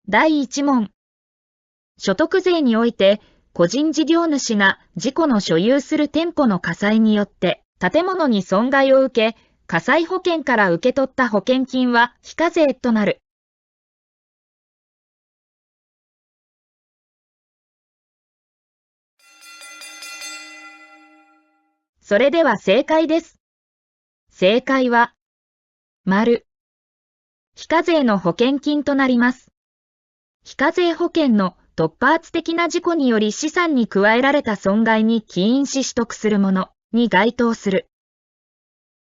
第1問。所得税において、個人事業主が自己の所有する店舗の火災によって、建物に損害を受け、火災保険から受け取った保険金は非課税となる。それでは正解です。正解は、○。非課税の保険金となります。非課税保険の突発的な事故により資産に加えられた損害に起因し取得するものに該当する。